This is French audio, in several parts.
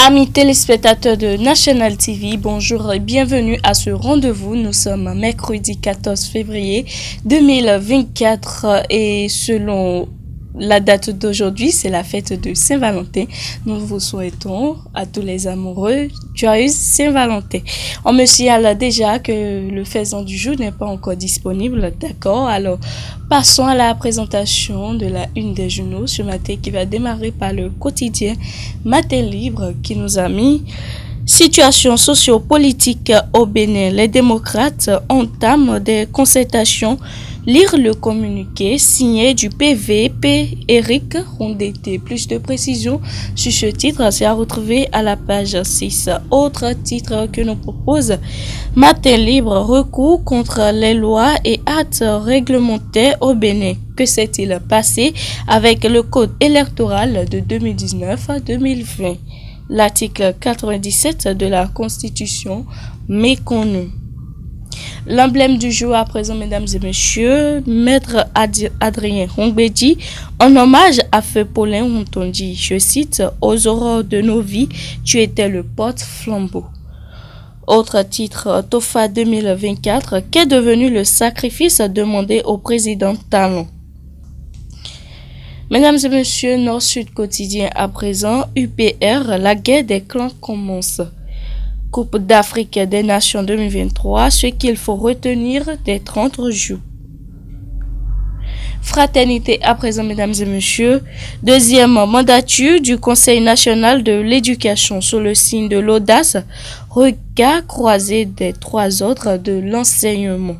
Amis téléspectateurs de National TV, bonjour et bienvenue à ce rendez-vous. Nous sommes mercredi 14 février 2024 et selon la date d'aujourd'hui, c'est la fête de Saint-Valentin. Nous vous souhaitons à tous les amoureux joyeuse Saint-Valentin. On me signale déjà que le faisan du jour n'est pas encore disponible. D'accord, alors passons à la présentation de la une des journaux ce matin qui va démarrer par le quotidien Matin Libre qui nous a mis situation sociopolitique au Bénin. Les démocrates entament des concertations. Lire le communiqué signé du PVP Eric Rondeté. Plus de précisions sur ce titre, c'est à retrouver à la page 6. Autre titre que nous propose Matin Libre, recours contre les lois et actes réglementaires au Bénin. Que s'est-il passé avec le code électoral de 2019-2020? L'article 97 de la Constitution méconnu. L'emblème du jour à présent, mesdames et messieurs, Maître Adrien Rongbedi, en hommage à Feu Paulin Rontondi, je cite, « Aux aurores de nos vies, tu étais le porte-flambeau ». Autre titre, TOFA 2024, qu'est devenu le sacrifice demandé au président Talon? Mesdames et messieurs, Nord-Sud quotidien à présent, UPR, la guerre des clans commence. Coupe d'Afrique des Nations 2023, ce qu'il faut retenir des 30 jours. Fraternité à présent, mesdames et messieurs, deuxième mandature du Conseil national de l'éducation sous le signe de l'audace, regard croisé des trois autres de l'enseignement.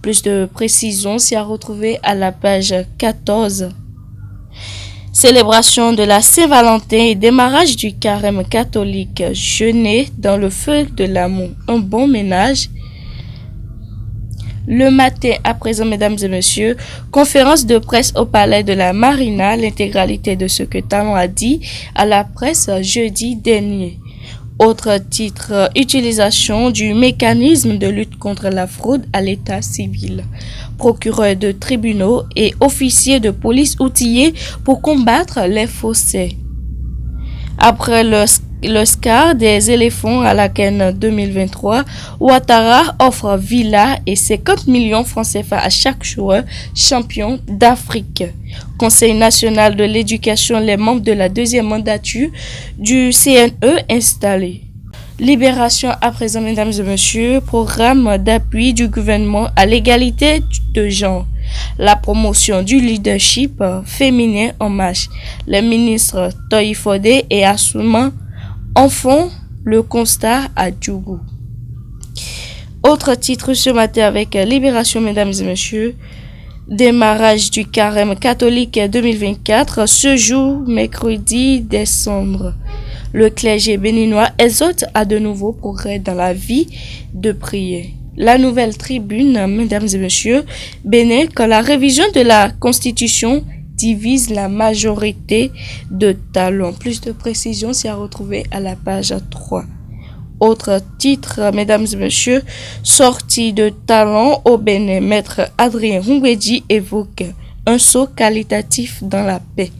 Plus de précisions s'y a retrouvé à la page 14. Célébration de la Saint-Valentin et démarrage du carême catholique. Jeûner dans le feu de l'amour. Un bon ménage. Le matin, à présent, mesdames et messieurs, conférence de presse au palais de la Marina. L'intégralité de ce que Talon a dit à la presse jeudi dernier. Autre titre, utilisation du mécanisme de lutte contre la fraude à l'état civil. Procureur de tribunaux et officiers de police outillés pour combattre les faussaires. Après le SCAR des éléphants à la CAN 2023, Ouattara offre villa et 50 millions francs CFA à chaque joueur champion d'Afrique. Conseil national de l'éducation, les membres de la deuxième mandature du CNE installés. Libération à présent, mesdames et messieurs, programme d'appui du gouvernement à l'égalité de genre. La promotion du leadership féminin en marche. Les ministres Toyi Fodé et Assouman en font le constat à Djougou. Autre titre ce matin avec Libération, mesdames et messieurs. Démarrage du carême catholique 2024, ce jour, mercredi décembre. Le clergé béninois exhorte à de nouveaux progrès dans la vie de prière. La nouvelle tribune, mesdames et messieurs, Bénin, quand la révision de la Constitution divise la majorité de Talon. Plus de précisions s'y a retrouvé à la page 3. Autre titre, mesdames et messieurs, sortie de Talon au Bénin, Maître Adrien Rongbedi évoque un saut qualitatif dans la paix.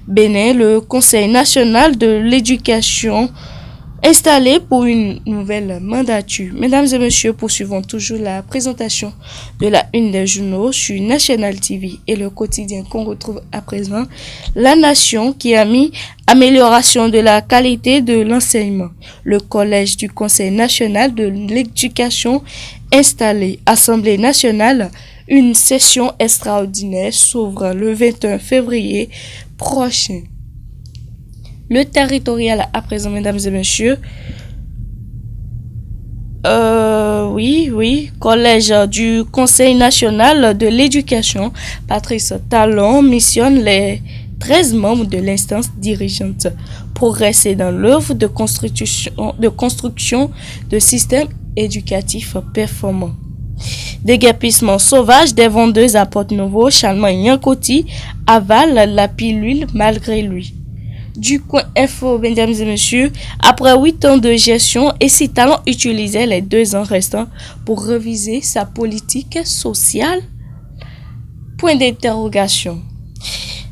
Bénin, le Conseil national de l'éducation installé pour une nouvelle mandature. Mesdames et messieurs, poursuivons toujours la présentation de la une des journaux sur National TV et le quotidien qu'on retrouve à présent. La Nation qui a mis amélioration de la qualité de l'enseignement. Le collège du Conseil national de l'éducation installé. Assemblée nationale, une session extraordinaire s'ouvre le 21 février prochain. Le territorial à présent, mesdames et messieurs. Collège du Conseil national de l'éducation. Patrice Talon missionne les 13 membres de l'instance dirigeante. Progresser dans l'œuvre de construction de systèmes éducatifs performants. Déguerpissement sauvage des vendeuses à Porte-Nouveau, Chalman Yankoti avale la pilule malgré lui. Du coin info, mesdames et messieurs, après 8 ans de gestion, et si Talon utilisait les 2 ans restants pour réviser sa politique sociale? Point d'interrogation.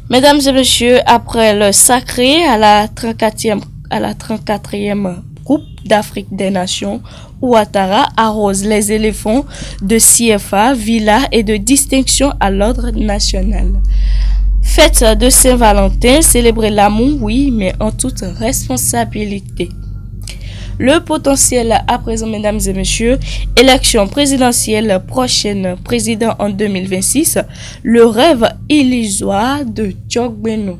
Mesdames et messieurs, après le sacré à la 34e à la 34e Coupe d'Afrique des Nations, Ouattara arrose les éléphants de CFA, Villa et de distinction à l'ordre national. Fête de Saint-Valentin, célébrer l'amour, oui, mais en toute responsabilité. Le potentiel à présent, mesdames et messieurs, élection présidentielle prochaine, président en 2026, le rêve illusoire de Diogbeno.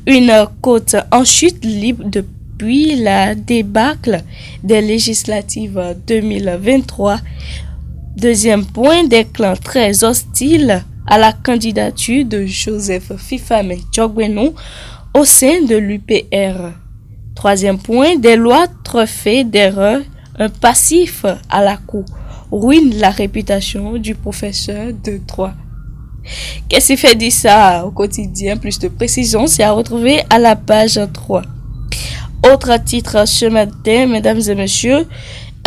Une côte en chute libre depuis la débâcle des législatives 2023. Deuxième point, des clans très hostiles à la candidature de Joseph Fifame Diogbeno au sein de l'UPR. Troisième point, des lois truffées d'erreurs, un passif à la cour ruine la réputation du professeur de droit. Qu'est-ce qui fait dire ça au quotidien? Plus de précision, c'est à retrouver à la page 3. Autre titre ce matin, mesdames et messieurs,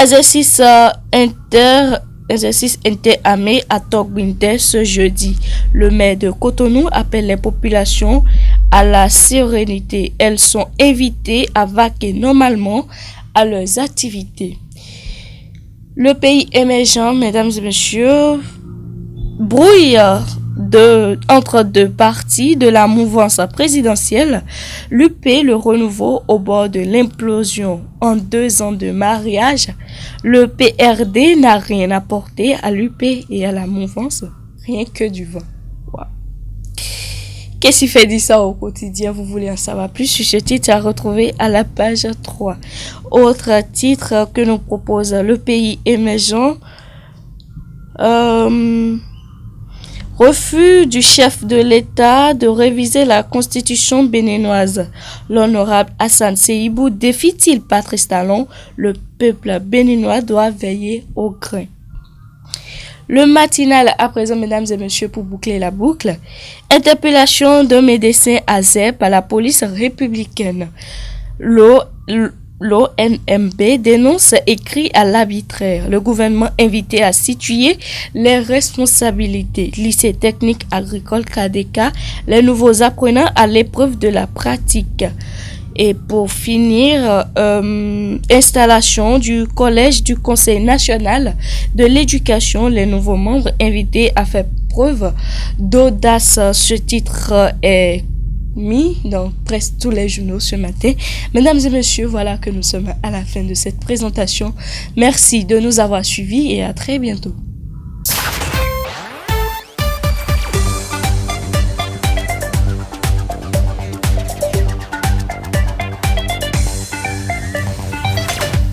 exercice interarmé à Togbinte ce jeudi. Le maire de Cotonou appelle les populations à la sérénité. Elles sont invitées à vaquer normalement à leurs activités. Le pays émergent, mesdames et messieurs, brouille entre deux partis de la mouvance présidentielle. L'UP, le renouveau au bord de l'implosion en 2 ans de mariage. Le PRD n'a rien apporté à l'UP et à la mouvance, rien que du vent. Wow. Qu'est-ce qui fait dire ça au quotidien? Vous voulez en savoir plus sur ce titre à retrouver à la page 3. Autre titre que nous propose le pays émergent. Refus du chef de l'État de réviser la constitution béninoise. L'honorable Hassan Seibou défie-t-il Patrice Talon? Le peuple béninois doit veiller au grain. Le matinal à présent, mesdames et messieurs, pour boucler la boucle. Interpellation d'un médecin à ZEP à la police républicaine. L'ONMB dénonce écrit à l'arbitraire. Le gouvernement invité à situer les responsabilités. Lycée technique agricole KDK, les nouveaux apprenants à l'épreuve de la pratique. Et pour finir, installation du collège du Conseil national de l'éducation, les nouveaux membres invités à faire preuve d'audace. Ce titre est mis dans presque tous les journaux ce matin. Mesdames et messieurs, voilà que nous sommes à la fin de cette présentation. Merci de nous avoir suivis et à très bientôt.